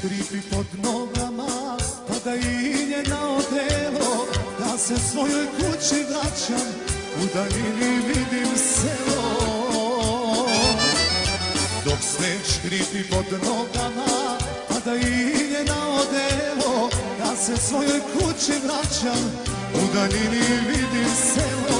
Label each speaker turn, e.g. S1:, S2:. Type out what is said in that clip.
S1: škripi pod nogama, pada inje na odelo. Ja se svojoj kući vraćam, u daljini vidim selo. Dok sneg škripi pod nogama, pada inje na odelo. Ja se svojoj kući vraćam, u daljini vidim selo.